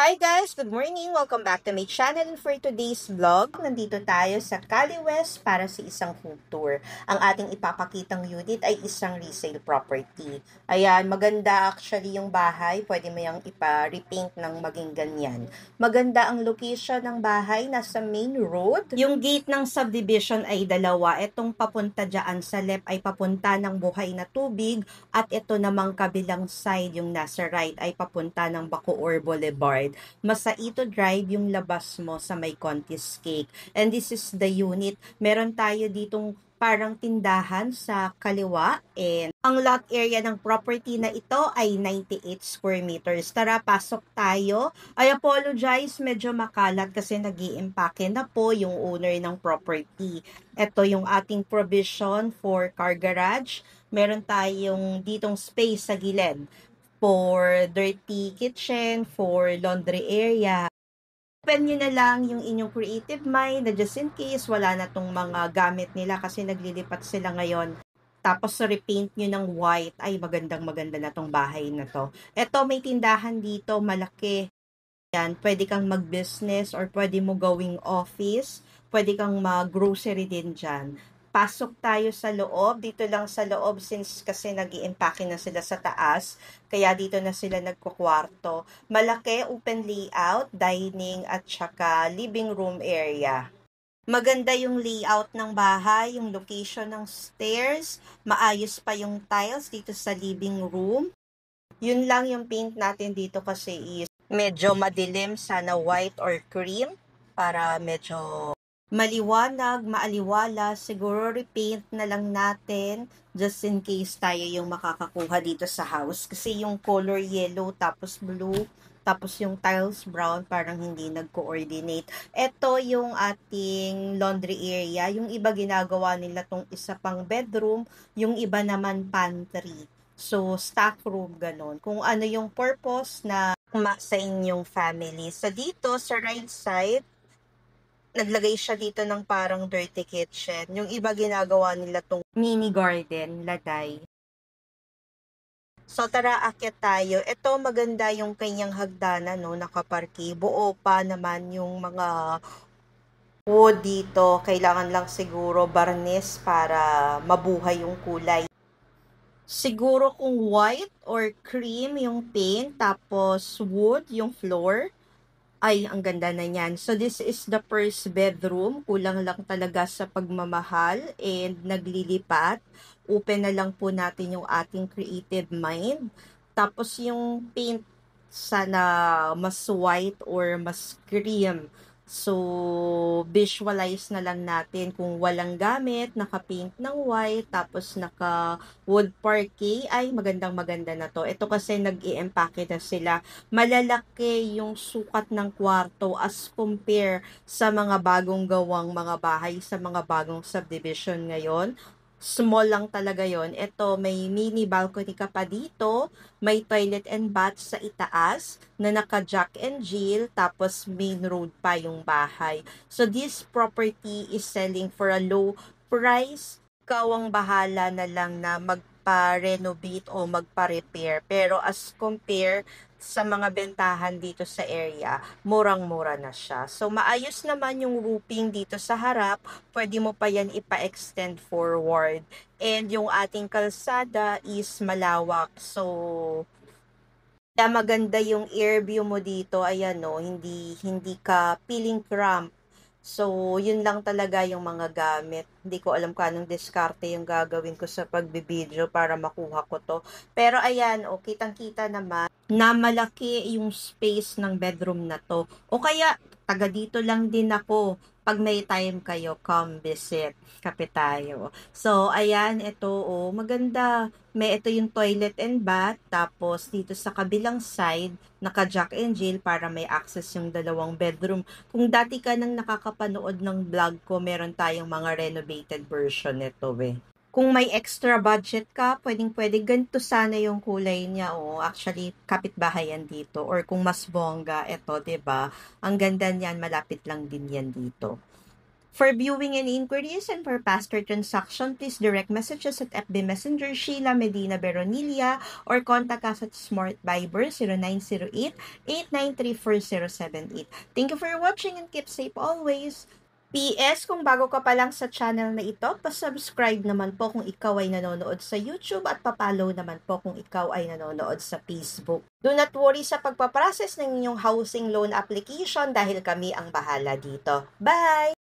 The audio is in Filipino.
Hi guys! Good morning! Welcome back to my channel, and for today's vlog, nandito tayo sa Cali West para sa isang home tour. Ang ating ipapakitang unit ay isang resale property. Ayan, maganda actually yung bahay. Pwede mo yung ipa-repaint ng maging ganyan. Maganda ang location ng bahay, nasa main road. Yung gate ng subdivision ay dalawa. Itong papunta dyan sa left ay papunta ng Buhay na Tubig at ito namang kabilang side, yung nasa right, ay papunta ng Bacoor Boulevard. Masaito Drive yung labas mo sa may Contis Cake. And this is the unit. Meron tayo ditong parang tindahan sa kaliwa, and ang lot area ng property na ito ay 98 square meters. Tara, pasok tayo. I apologize, medyo makalat kasi nag-iimpake na po yung owner ng property. Ito yung ating provision for car garage. Meron tayong ditong space sa gilid for dirty kitchen, for laundry area. Open nyo na lang yung inyong creative mind na just in case wala na tong mga gamit nila kasi naglilipat sila ngayon. Tapos repaint nyo ng white, ay maganda na tong bahay na to. Ito, may tindahan dito, malaki. Yan, pwede kang mag-business or pwede mo gawing office, pwede kang mag-grocery din dyan. Pasok tayo sa loob, dito lang sa loob since kasi nag-i-impake na sila sa taas, kaya dito na sila nagkukwarto. Malaki, open layout, dining at saka living room area. Maganda yung layout ng bahay, yung location ng stairs, maayos pa yung tiles dito sa living room. Yun lang yung paint natin dito kasi is medyo madilim, sana white or cream para medyo maliwanag, maaliwala. Siguro repaint na lang natin just in case tayo yung makakakuha dito sa house kasi yung color yellow tapos blue tapos yung tiles brown parang hindi nag-coordinate. Ito yung ating laundry area. Yung iba ginagawa nila tong isa pang bedroom, yung iba naman pantry. So, staff room, ganun. Kung ano yung purpose na sa inyong family. So, dito, sa right side, naglagay siya dito ng parang dirty kitchen. Yung iba ginagawa nila tong mini garden, laday. So, tara, akyat tayo. Ito, maganda yung kanyang hagdanan, no, nakaparki. Buo pa naman yung mga wood dito. Kailangan lang siguro barnis para mabuhay yung kulay. Siguro kung white or cream yung paint, tapos wood yung floor, ay ang ganda na niyan. So this is the first bedroom. Kulang lang talaga sa pagmamahal and naglilipat. Open na lang po natin yung ating creative mind. Tapos yung paint, sana mas white or mas cream. So, visualize na lang natin kung walang gamit, naka-paint ng white, tapos naka-wood parquet, ay maganda na to. Ito kasi nag-i-empake na sila. Malalaki yung sukat ng kwarto as compare sa mga bagong gawang mga bahay, sa mga bagong subdivision ngayon. Small lang talaga yon. Ito, may mini balcony ka pa dito. May toilet and bath sa itaas na naka Jack and Jill. Tapos main road pa yung bahay. So this property is selling for a low price. Ikaw ang bahala na lang na magpa-renovate o magpa-repair. Pero as compare sa mga bentahan dito sa area, murang-mura na siya. So, maayos naman yung roofing dito sa harap. Pwede mo pa yan ipa-extend forward. And yung ating kalsada is malawak. So, kaya maganda yung air view mo dito. Ayan no, hindi ka feeling cramp. So, yun lang talaga yung mga gamit. Hindi ko alam kung anong diskarte yung gagawin ko sa pagbibideo para makuha ko to. Pero ayan, o kitang-kita naman na malaki yung space ng bedroom na to. O kaya, taga dito lang din ako. Pag may time kayo, come visit. Kape tayo. So, ayan, ito, maganda. Ito yung toilet and bath. Tapos, dito sa kabilang side, naka Jack and Jill para may access yung dalawang bedroom. Kung dati ka nang nakakapanood ng vlog ko, meron tayong mga renovated version nito Kung may extra budget ka, pwedeng-pwede ganito sana yung kulay niya. Actually, kapitbahay yan dito. Or kung mas bongga, ito, 'di ba? Ang ganda niyan, malapit lang din yan dito. For viewing and inquiries and for faster transaction, please direct messages at FB Messenger Sheila Medina Beronilia or contact us at Smart Viber 0908-893-4078. Thank you for watching and keep safe always! PS, kung bago ka pa lang sa channel na ito, pasubscribe naman po kung ikaw ay nanonood sa YouTube at papollow naman po kung ikaw ay nanonood sa Facebook. Do not worry sa pagpaprocess ng inyong housing loan application dahil kami ang bahala dito. Bye!